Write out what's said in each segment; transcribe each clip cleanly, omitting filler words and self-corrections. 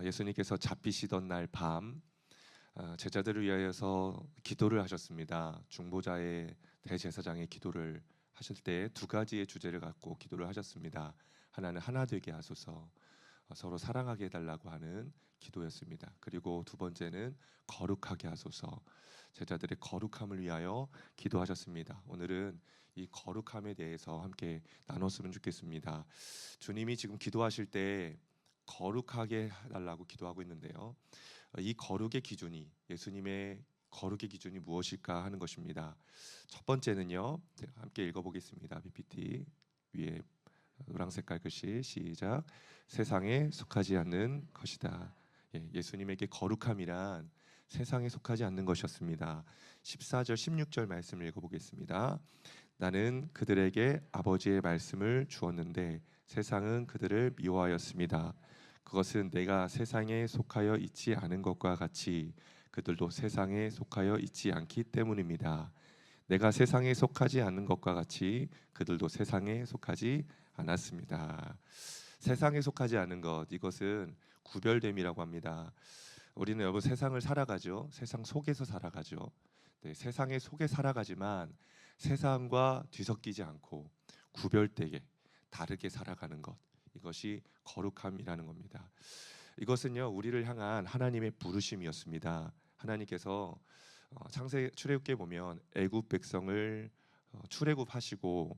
예수님께서 잡히시던 날 밤 제자들을 위하여서 기도를 하셨습니다. 중보자의 대제사장의 기도를 하실 때 두 가지의 주제를 갖고 기도를 하셨습니다. 하나는 하나 되게 하소서, 서로 사랑하게 해달라고 하는 기도였습니다. 그리고 두 번째는 거룩하게 하소서, 제자들의 거룩함을 위하여 기도하셨습니다. 오늘은 이 거룩함에 대해서 함께 나눴으면 좋겠습니다. 주님이 지금 기도하실 때 거룩하게 해달라고 기도하고 있는데요. 이 거룩의 기준이, 예수님의 거룩의 기준이 무엇일까 하는 것입니다. 첫 번째는요, 함께 읽어보겠습니다. PPT 위에 노란 색깔 글씨, 시작. 세상에 속하지 않는 것이다. 예수님에게 거룩함이란 세상에 속하지 않는 것이었습니다. 14절 16절 말씀을 읽어보겠습니다. 나는 그들에게 아버지의 말씀을 주었는데 세상은 그들을 미워하였습니다. 그것은 내가 세상에 속하여 있지 않은 것과 같이 그들도 세상에 속하여 있지 않기 때문입니다. 내가 세상에 속하지 않는 것과 같이 그들도 세상에 속하지 않았습니다. 세상에 속하지 않은 것, 이것은 구별됨이라고 합니다. 우리는 여러분 세상을 살아가죠. 세상 속에서 살아가죠. 네, 세상의 속에 살아가지만 세상과 뒤섞이지 않고 구별되게 다르게 살아가는 것, 이것이 거룩함이라는 겁니다. 이것은요, 우리를 향한 하나님의 부르심이었습니다. 하나님께서 창세 출애굽기에 보면 애굽 백성을 출애굽하시고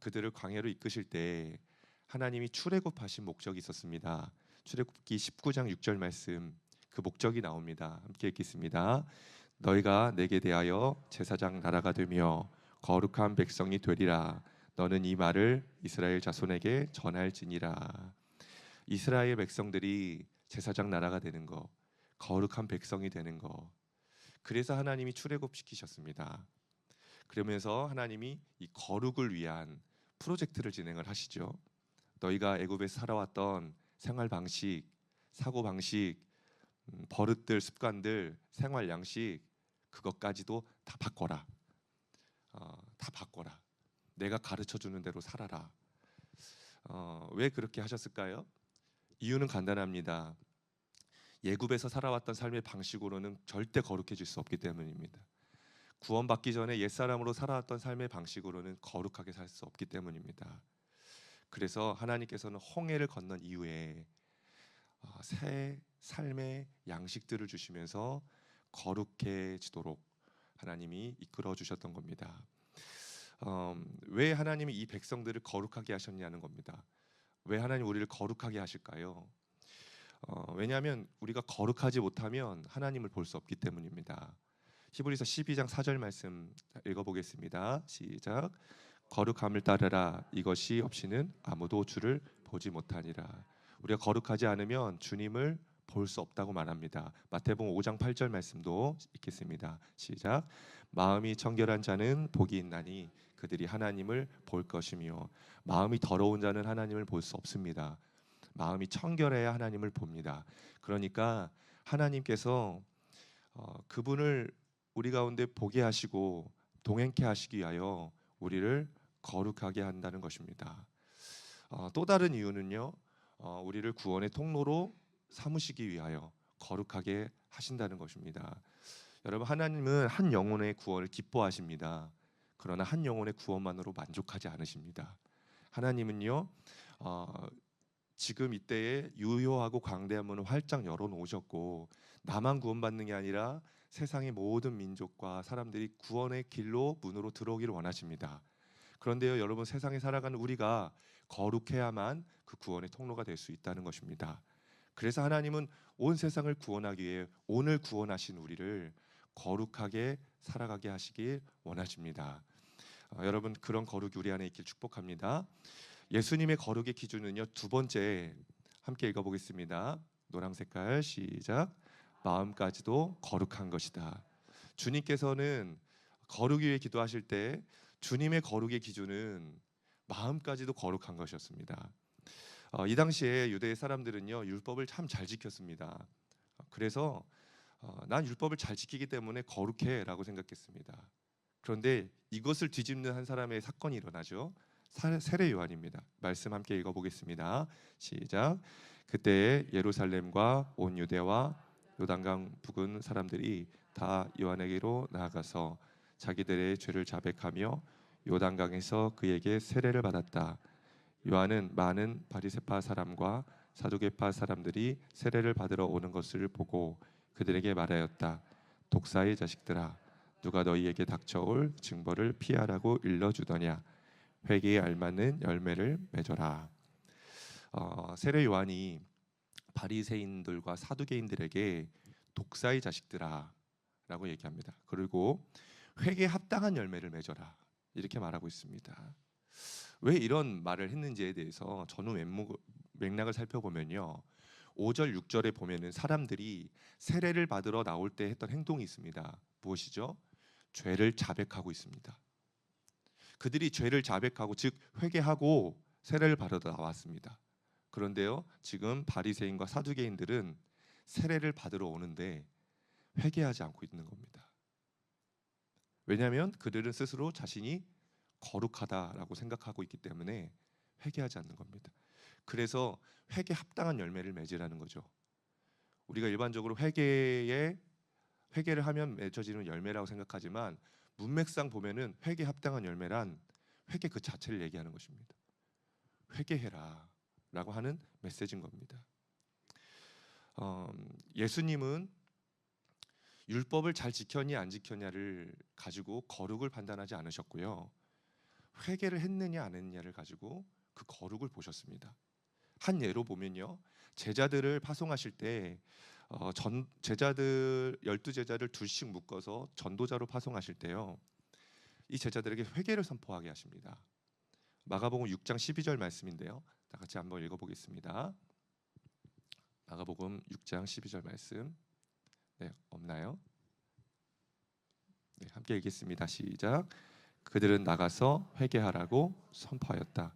그들을 광야로 이끄실 때 하나님이 출애굽하신 목적이 있었습니다. 출애굽기 19장 6절 말씀, 그 목적이 나옵니다. 함께 읽겠습니다. 너희가 내게 대하여 제사장 나라가 되며 거룩한 백성이 되리라. 너는 이 말을 이스라엘 자손에게 전할지니라. 이스라엘 백성들이 제사장 나라가 되는 거, 거룩한 백성이 되는 거, 그래서 하나님이 출애굽시키셨습니다. 그러면서 하나님이 이 거룩을 위한 프로젝트를 진행을 하시죠. 너희가 애굽에서 살아왔던 생활 방식, 사고 방식, 버릇들, 습관들, 생활 양식, 그것까지도 다 바꿔라. 다 바꿔라. 내가 가르쳐 주는 대로 살아라. 왜 그렇게 하셨을까요? 이유는 간단합니다. 예굽에서 살아왔던 삶의 방식으로는 절대 거룩해질 수 없기 때문입니다. 구원받기 전에 옛사람으로 살아왔던 삶의 방식으로는 거룩하게 살 수 없기 때문입니다. 그래서 하나님께서는 홍해를 건넌 이후에 새 삶의 양식들을 주시면서 거룩해지도록 하나님이 이끌어 주셨던 겁니다. 왜 하나님이 이 백성들을 거룩하게 하셨냐는 겁니다. 왜 하나님 우리를 거룩하게 하실까요? 왜냐하면 우리가 거룩하지 못하면 하나님을 볼 수 없기 때문입니다. 히브리서 12장 4절 말씀 읽어보겠습니다. 시작. 거룩함을 따르라. 이것이 없이는 아무도 주를 보지 못하니라. 우리가 거룩하지 않으면 주님을 볼 수 없다고 말합니다. 마태복음 5장 8절 말씀도 읽겠습니다. 시작. 마음이 청결한 자는 복이 있나니 그들이 하나님을 볼 것이며 마음이 더러운 자는 하나님을 볼 수 없습니다. 마음이 청결해야 하나님을 봅니다. 그러니까 하나님께서 그분을 우리 가운데 보게 하시고 동행케 하시기 위하여 우리를 거룩하게 한다는 것입니다. 또 다른 이유는요, 우리를 구원의 통로로 삼으시기 위하여 거룩하게 하신다는 것입니다. 여러분, 하나님은 한 영혼의 구원을 기뻐하십니다. 그러나 한 영혼의 구원만으로 만족하지 않으십니다. 하나님은요, 지금 이때에 유효하고 광대한 문을 활짝 열어놓으셨고 나만 구원받는 게 아니라 세상의 모든 민족과 사람들이 구원의 길로 문으로 들어오기를 원하십니다. 그런데요, 여러분, 세상에 살아가는 우리가 거룩해야만 그 구원의 통로가 될 수 있다는 것입니다. 그래서 하나님은 온 세상을 구원하기 위해 오늘 구원하신 우리를 거룩하게 살아가게 하시길 원하십니다. 여러분, 그런 거룩이 우리 안에 있길 축복합니다. 예수님의 거룩의 기준은요, 두 번째 함께 읽어보겠습니다. 노란 색깔 시작. 마음까지도 거룩한 것이다. 주님께서는 거룩 위에 기도하실 때 주님의 거룩의 기준은 마음까지도 거룩한 것이었습니다. 이 당시에 유대 사람들은요, 율법을 참 잘 지켰습니다. 그래서 난 율법을 잘 지키기 때문에 거룩해라고 생각했습니다. 그런데 이것을 뒤집는 한 사람의 사건이 일어나죠. 세례 요한입니다. 말씀 함께 읽어보겠습니다. 시작. 그때 예루살렘과 온 유대와 요단강 부근 사람들이 다 요한에게로 나아가서 자기들의 죄를 자백하며 요단강에서 그에게 세례를 받았다. 요한은 많은 바리새파 사람과 사두개파 사람들이 세례를 받으러 오는 것을 보고 그들에게 말하였다. 독사의 자식들아, 누가 너희에게 닥쳐올 징벌을 피하라고 일러주더냐. 회개에 알맞는 열매를 맺어라. 세례 요한이 바리새인들과 사두개인들에게 독사의 자식들아라고 얘기합니다. 그리고 회개에 합당한 열매를 맺어라 이렇게 말하고 있습니다. 왜 이런 말을 했는지에 대해서 전후 맥락을 살펴보면요, 5절 6절에 보면은 사람들이 세례를 받으러 나올 때 했던 행동이 있습니다. 무엇이죠? 죄를 자백하고 있습니다. 그들이 죄를 자백하고 즉 회개하고 세례를 받으러 나왔습니다. 그런데요, 지금 바리새인과 사두개인들은 세례를 받으러 오는데 회개하지 않고 있는 겁니다. 왜냐하면 그들은 스스로 자신이 거룩하다라고 생각하고 있기 때문에 회개하지 않는 겁니다. 그래서 회개 합당한 열매를 맺으라는 거죠. 우리가 일반적으로 회개를 하면 맺어지는 열매라고 생각하지만 문맥상 보면은 회개 합당한 열매란 회개 그 자체를 얘기하는 것입니다. 회개해라라고 하는 메시지인 겁니다. 예수님은 율법을 잘 지켰냐 안 지켰냐를 가지고 거룩을 판단하지 않으셨고요. 회개를 했느냐 안 했느냐를 가지고 그 거룩을 보셨습니다. 한 예로 보면요, 제자들을 파송하실 때 제자들 12제자를 둘씩 묶어서 전도자로 파송하실 때요, 이 제자들에게 회개를 선포하게 하십니다. 마가복음 6장 12절 말씀인데요, 다 같이 한번 읽어보겠습니다. 마가복음 6장 12절 말씀. 네, 없나요? 네, 함께 읽겠습니다. 시작. 그들은 나가서 회개하라고 선포하였다.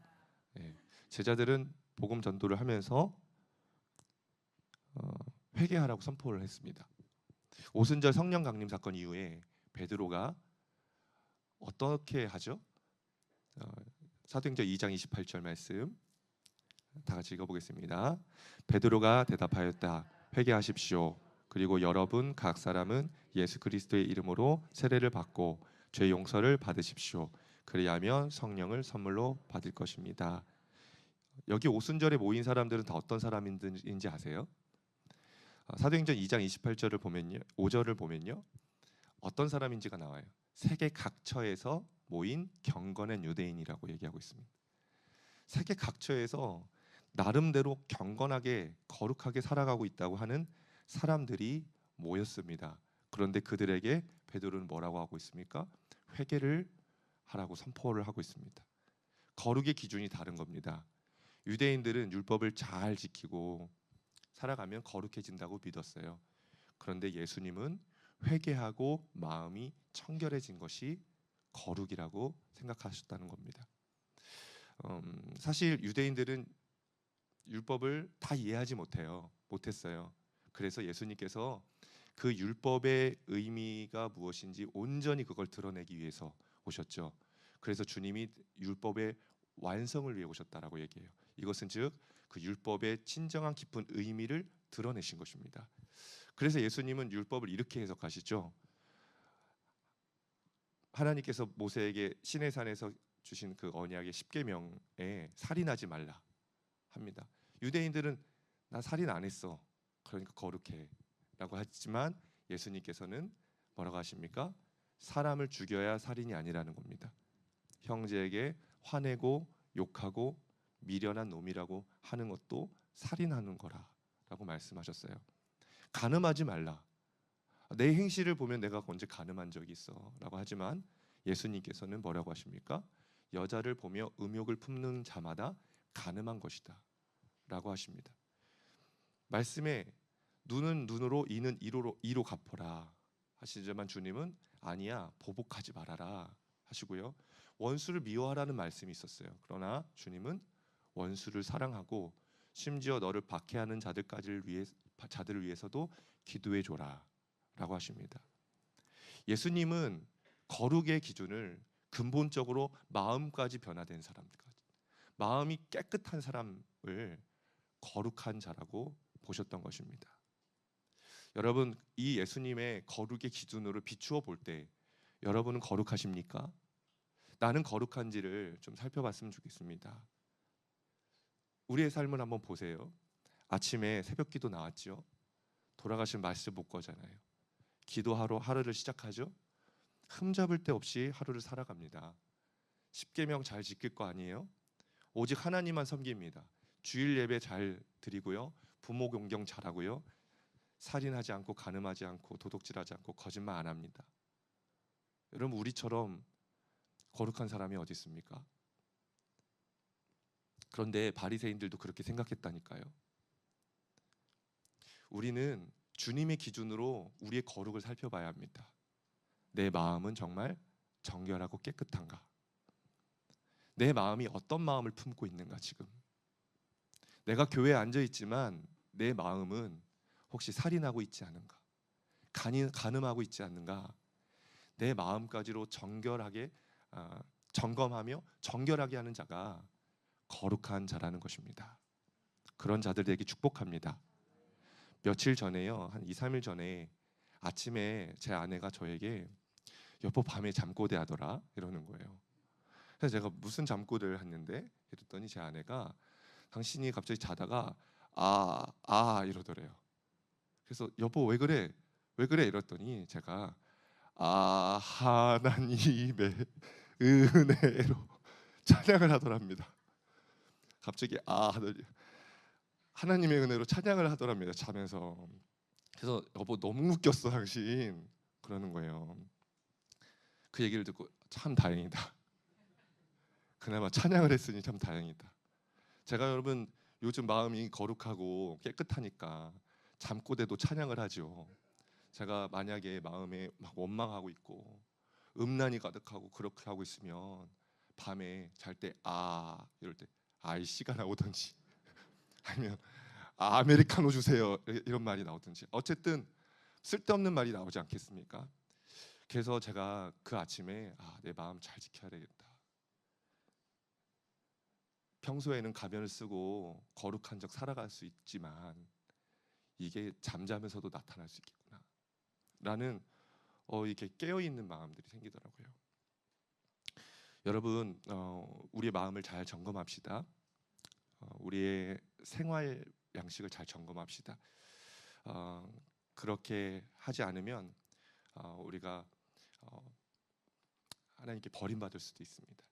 네, 제자들은 복음 전도를 하면서 회개하라고 선포를 했습니다. 오순절 성령 강림 사건 이후에 베드로가 어떻게 하죠? 사도행전 2장 28절 말씀 다 같이 읽어보겠습니다. 베드로가 대답하였다. 회개하십시오. 그리고 여러분 각 사람은 예수 그리스도의 이름으로 세례를 받고 죄 용서를 받으십시오. 그리하면 성령을 선물로 받을 것입니다. 여기 오순절에 모인 사람들은 다 어떤 사람인지 아세요? 사도행전 2장 28절을 보면요, 5절을 보면요, 어떤 사람인지가 나와요. 세계 각처에서 모인 경건한 유대인이라고 얘기하고 있습니다. 세계 각처에서 나름대로 경건하게 거룩하게 살아가고 있다고 하는 사람들이 모였습니다. 그런데 그들에게 베드로는 뭐라고 하고 있습니까? 회개를 하라고 선포를 하고 있습니다. 거룩의 기준이 다른 겁니다. 유대인들은 율법을 잘 지키고 살아가면 거룩해진다고 믿었어요. 그런데 예수님은 회개하고 마음이 청결해진 것이 거룩이라고 생각하셨다는 겁니다. 사실 유대인들은 율법을 다 이해하지 못했어요. 그래서 예수님께서 그 율법의 의미가 무엇인지 온전히 그걸 드러내기 위해서 오셨죠. 그래서 주님이 율법의 완성을 위해 오셨다라고 얘기해요. 이것은 즉 그 율법의 진정한 깊은 의미를 드러내신 것입니다. 그래서 예수님은 율법을 이렇게 해석하시죠. 하나님께서 모세에게 시내산에서 주신 그 언약의 10계명에 살인하지 말라 합니다. 유대인들은 나 살인 안 했어, 그러니까 거룩해 라고 하지만 예수님께서는 뭐라고 하십니까? 사람을 죽여야 살인이 아니라는 겁니다. 형제에게 화내고 욕하고 미련한 놈이라고 하는 것도 살인하는 거라라고 말씀하셨어요. 간음하지 말라. 내 행실을 보면 내가 언제 간음한 적이 있어라고 하지만 예수님께서는 뭐라고 하십니까? 여자를 보며 음욕을 품는 자마다 간음한 것이다라고 하십니다. 말씀에 눈은 눈으로 이는 이로 갚아라 하시지만 주님은 아니야, 보복하지 말아라 하시고요. 원수를 미워하라는 말씀이 있었어요. 그러나 주님은 원수를 사랑하고 심지어 너를 박해하는 자들을 위해서도 기도해 줘라라고 하십니다. 예수님은 거룩의 기준을 근본적으로 마음까지 변화된 사람까지, 마음이 깨끗한 사람을 거룩한 자라고 보셨던 것입니다. 여러분, 이 예수님의 거룩의 기준으로 비추어 볼 때 여러분은 거룩하십니까? 나는 거룩한지를 좀 살펴봤으면 좋겠습니다. 우리의 삶을 한번 보세요. 아침에 새벽기도 나왔죠. 돌아가신 말씀 못 거잖아요. 기도하러 하루를 시작하죠. 흠잡을 데 없이 하루를 살아갑니다. 십계명 잘 지킬 거 아니에요? 오직 하나님만 섬깁니다. 주일 예배 잘 드리고요. 부모 공경 잘하고요. 살인하지 않고 간음하지 않고 도둑질하지 않고 거짓말 안 합니다. 여러분, 우리처럼 거룩한 사람이 어디 있습니까? 그런데 바리새인들도 그렇게 생각했다니까요. 우리는 주님의 기준으로 우리의 거룩을 살펴봐야 합니다. 내 마음은 정말 정결하고 깨끗한가? 내 마음이 어떤 마음을 품고 있는가? 지금 내가 교회에 앉아 있지만 내 마음은 혹시 살인하고 있지 않은가? 간음하고 있지 않는가? 내 마음까지로 정결하게 점검하며 정결하게 하는 자가 거룩한 자라는 것입니다. 그런 자들에게 축복합니다. 며칠 전에요, 한 2, 3일 전에 아침에 제 아내가 저에게 여보 밤에 잠꼬대 하더라 이러는 거예요. 그래서 제가 무슨 잠꼬대를 했는데 이랬더니 제 아내가 당신이 갑자기 자다가 이러더래요. 그래서 여보 왜 그래? 왜 그래? 이랬더니 제가 하나님의 은혜로 찬양을 하더랍니다. 갑자기 하나님의 은혜로 찬양을 하더랍니다. 자면서. 그래서 여보 너무 웃겼어 당신 그러는 거예요. 그 얘기를 듣고 참 다행이다. 그나마 찬양을 했으니 참 다행이다. 제가 여러분 요즘 마음이 거룩하고 깨끗하니까 잠꼬대도 찬양을 하죠. 제가 만약에 마음에 막 원망하고 있고 음란이 가득하고 그렇게 하고 있으면 밤에 잘 때 이럴 때 아이씨가 나오든지 아니면 아메리카노 주세요 이런 말이 나오든지 어쨌든 쓸데없는 말이 나오지 않겠습니까? 그래서 제가 그 아침에 내 마음 잘 지켜야 되겠다. 평소에는 가면을 쓰고 거룩한 척 살아갈 수 있지만 이게 잠자면서도 나타날 수 있겠구나 라는 이렇게 깨어있는 마음들이 생기더라고요. 여러분, 우리의 마음을 잘 점검합시다. 우리의 생활 양식을 잘 점검합시다. 그렇게 하지 않으면 우리가 하나님께 버림받을 수도 있습니다.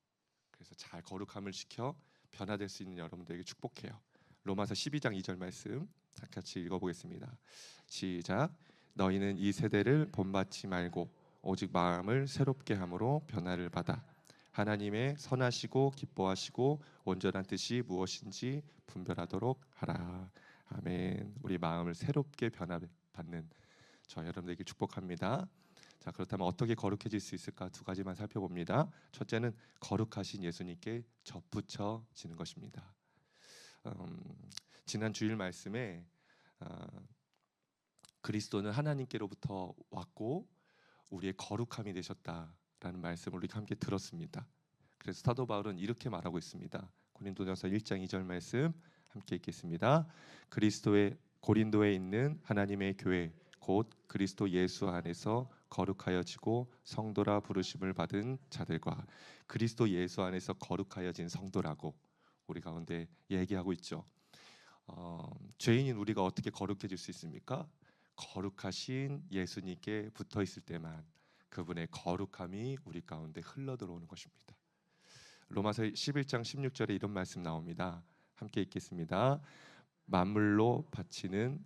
그래서 잘 거룩함을 지켜 변화될 수 있는 여러분들에게 축복해요. 로마서 12장 2절 말씀 같이 읽어보겠습니다. 시작. 너희는 이 세대를 본받지 말고 오직 마음을 새롭게 함으로 변화를 받아 하나님의 선하시고 기뻐하시고 온전한 뜻이 무엇인지 분별하도록 하라. 아멘. 우리 마음을 새롭게 변화받는 저 여러분들에게 축복합니다. 자, 그렇다면 어떻게 거룩해질 수 있을까? 두 가지만 살펴봅니다. 첫째는 거룩하신 예수님께 접붙여지는 것입니다. 지난 주일 말씀에 그리스도는 하나님께로부터 왔고 우리의 거룩함이 되셨다라는 말씀을 우리가 함께 들었습니다. 그래서 사도 바울은 이렇게 말하고 있습니다. 고린도전서 1장 2절 말씀 함께 읽겠습니다. 고린도에 있는 하나님의 교회 곧 그리스도 예수 안에서 거룩하여지고 성도라 부르심을 받은 자들과 그리스도 예수 안에서 거룩하여진 성도라고 우리 가운데 얘기하고 있죠. 죄인인 우리가 어떻게 거룩해질 수 있습니까? 거룩하신 예수님께 붙어 있을 때만 그분의 거룩함이 우리 가운데 흘러 들어오는 것입니다. 로마서 11장 16절에 이런 말씀 나옵니다. 함께 읽겠습니다. 만물로 바치는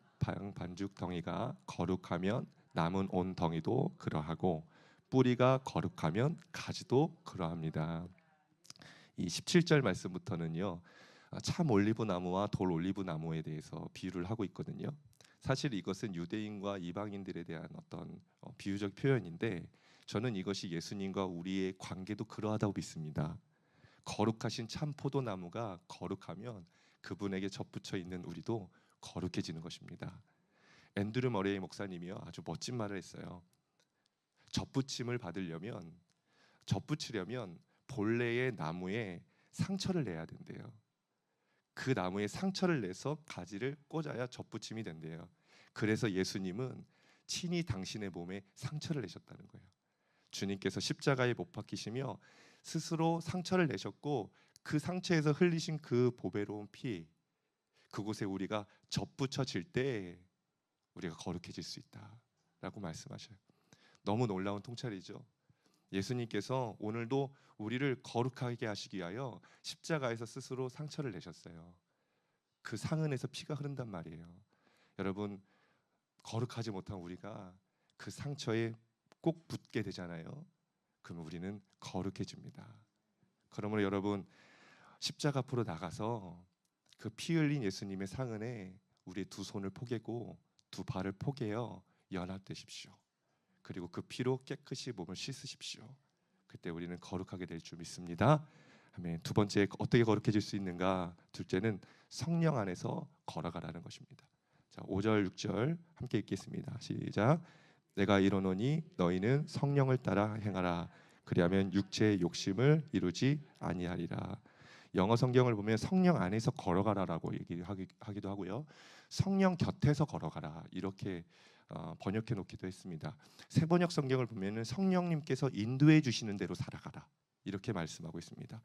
반죽 덩이가 거룩하면 남은 온 덩이도 그러하고 뿌리가 거룩하면 가지도 그러합니다. 이 17절 말씀부터는요. 참 올리브 나무와 돌 올리브 나무에 대해서 비유를 하고 있거든요. 사실 이것은 유대인과 이방인들에 대한 어떤 비유적 표현인데 저는 이것이 예수님과 우리의 관계도 그러하다고 믿습니다. 거룩하신 참 포도나무가 거룩하면 그분에게 접붙여 있는 우리도 거룩해지는 것입니다. 앤드류 머레이 목사님이요 아주 멋진 말을 했어요. 접붙임을 받으려면 접붙이려면 본래의 나무에 상처를 내야 된대요. 그 나무에 상처를 내서 가지를 꽂아야 접붙임이 된대요. 그래서 예수님은 친히 당신의 몸에 상처를 내셨다는 거예요. 주님께서 십자가에 못 박히시며 스스로 상처를 내셨고 그 상처에서 흘리신 그 보배로운 피, 그곳에 우리가 접붙여질 때 우리가 거룩해질 수 있다라고 말씀하셔요. 너무 놀라운 통찰이죠. 예수님께서 오늘도 우리를 거룩하게 하시기 위하여 십자가에서 스스로 상처를 내셨어요. 그 상흔에서 피가 흐른단 말이에요. 여러분, 거룩하지 못한 우리가 그 상처에 꼭 붙게 되잖아요. 그럼 우리는 거룩해집니다. 그러므로 여러분, 십자가 앞으로 나가서 그 피 흘린 예수님의 상흔에 우리의 두 손을 포개고 두 발을 포개어 연합되십시오. 그리고 그 피로 깨끗이 몸을 씻으십시오. 그때 우리는 거룩하게 될 줄 믿습니다. 아멘. 두 번째, 어떻게 거룩해질 수 있는가? 둘째는 성령 안에서 걸어가라는 것입니다. 자, 5절 6절 함께 읽겠습니다. 시작. 내가 이르노니 너희는 성령을 따라 행하라. 그리하면 육체의 욕심을 이루지 아니하리라. 영어 성경을 보면 성령 안에서 걸어가라라고 얘기하기도 하고요. 성령 곁에서 걸어가라 이렇게 번역해 놓기도 했습니다. 새 번역 성경을 보면은 성령님께서 인도해 주시는 대로 살아가라 이렇게 말씀하고 있습니다.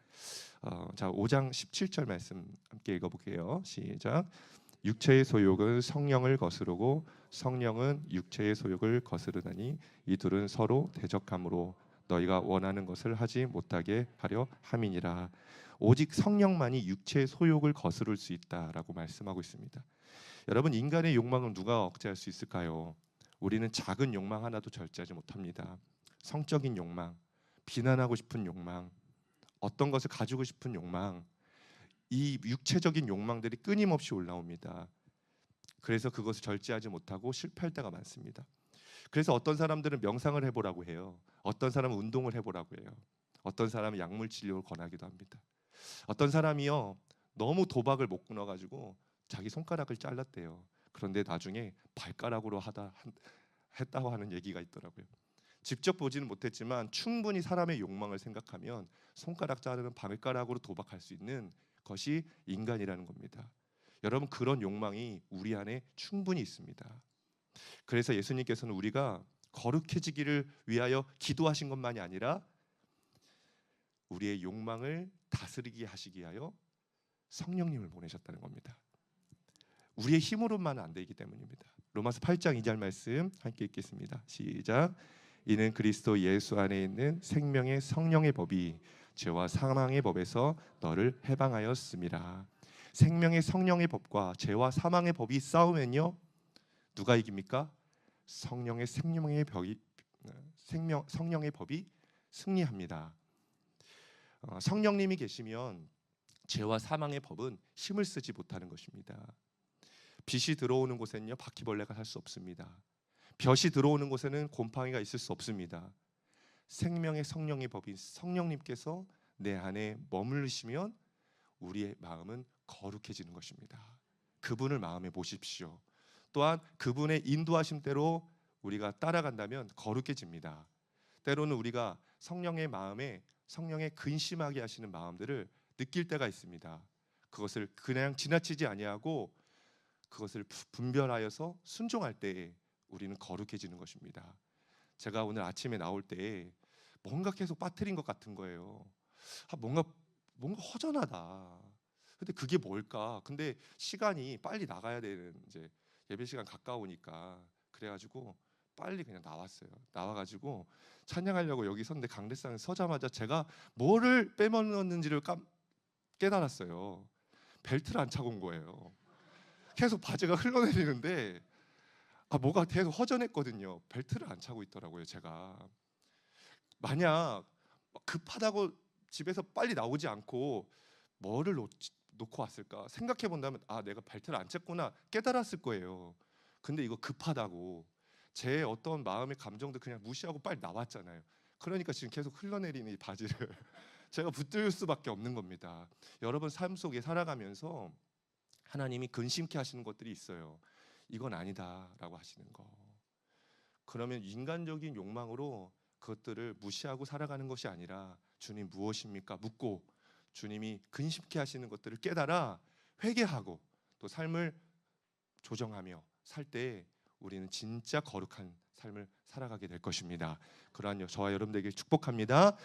자, 5장 17절 말씀 함께 읽어볼게요. 시작. 육체의 소욕은 성령을 거스르고 성령은 육체의 소욕을 거스르나니 이 둘은 서로 대적함으로 너희가 원하는 것을 하지 못하게 하려 함이니라. 오직 성령만이 육체의 소욕을 거스를 수 있다라고 말씀하고 있습니다. 여러분, 인간의 욕망은 누가 억제할 수 있을까요? 우리는 작은 욕망 하나도 절제하지 못합니다. 성적인 욕망, 비난하고 싶은 욕망, 어떤 것을 가지고 싶은 욕망, 이 육체적인 욕망들이 끊임없이 올라옵니다. 그래서 그것을 절제하지 못하고 실패할 때가 많습니다. 그래서 어떤 사람들은 명상을 해보라고 해요. 어떤 사람은 운동을 해보라고 해요. 어떤 사람은 약물 치료를 권하기도 합니다. 어떤 사람이요, 너무 도박을 못 끊어가지고 자기 손가락을 잘랐대요. 그런데 나중에 발가락으로 했다고 하는 얘기가 있더라고요. 직접 보지는 못했지만 충분히 사람의 욕망을 생각하면 손가락 자르는 발가락으로 도박할 수 있는 것이 인간이라는 겁니다. 여러분, 그런 욕망이 우리 안에 충분히 있습니다. 그래서 예수님께서는 우리가 거룩해지기를 위하여 기도하신 것만이 아니라 우리의 욕망을 다스리게 하시기 위하여 성령님을 보내셨다는 겁니다. 우리의 힘으로만은 안 되기 때문입니다. 로마서 8장 2절 말씀 함께 읽겠습니다. 시작. 이는 그리스도 예수 안에 있는 생명의 성령의 법이 죄와 사망의 법에서 너를 해방하였음이라. 생명의 성령의 법과 죄와 사망의 법이 싸우면요, 누가 이깁니까? 성령의 법이 승리합니다. 성령님이 계시면 죄와 사망의 법은 힘을 쓰지 못하는 것입니다. 빛이 들어오는 곳에는요, 바퀴벌레가 살 수 없습니다. 볕이 들어오는 곳에는 곰팡이가 있을 수 없습니다. 생명의 성령의 법인 성령님께서 내 안에 머무르시면 우리의 마음은 거룩해지는 것입니다. 그분을 마음에 모십시오. 또한 그분의 인도하심대로 우리가 따라간다면 거룩해집니다. 때로는 우리가 성령의 마음에 성령의 근심하게 하시는 마음들을 느낄 때가 있습니다. 그것을 그냥 지나치지 아니하고 그것을 분별하여서 순종할 때에 우리는 거룩해지는 것입니다. 제가 오늘 아침에 나올 때 뭔가 계속 빠뜨린 것 같은 거예요. 뭔가 허전하다. 근데 그게 뭘까? 근데 시간이 빨리 나가야 되는, 이제 예배 시간 가까우니까 그래가지고 빨리 그냥 나왔어요. 나와가지고 찬양하려고 여기 섰는데 강대상에 서자마자 제가 뭐를 빼먹었는지를 깨달았어요. 벨트를 안 차고 온 거예요. 계속 바지가 흘러내리는데 뭐가 계속 허전했거든요. 벨트를 안 차고 있더라고요. 제가 만약 급하다고 집에서 빨리 나오지 않고 뭐를 놓고 왔을까 생각해 본다면 내가 벨트를 안 찼구나 깨달았을 거예요. 근데 이거 급하다고 제 어떤 마음의 감정도 그냥 무시하고 빨리 나왔잖아요. 그러니까 지금 계속 흘러내리는 이 바지를 제가 붙들 수밖에 없는 겁니다. 여러분 삶 속에 살아가면서 하나님이 근심케 하시는 것들이 있어요. 이건 아니다라고 하시는 거. 그러면 인간적인 욕망으로 그것들을 무시하고 살아가는 것이 아니라 주님 무엇입니까? 묻고 주님이 근심케 하시는 것들을 깨달아 회개하고 또 삶을 조정하며 살 때 우리는 진짜 거룩한 삶을 살아가게 될 것입니다. 그러한 저와 여러분들에게 축복합니다.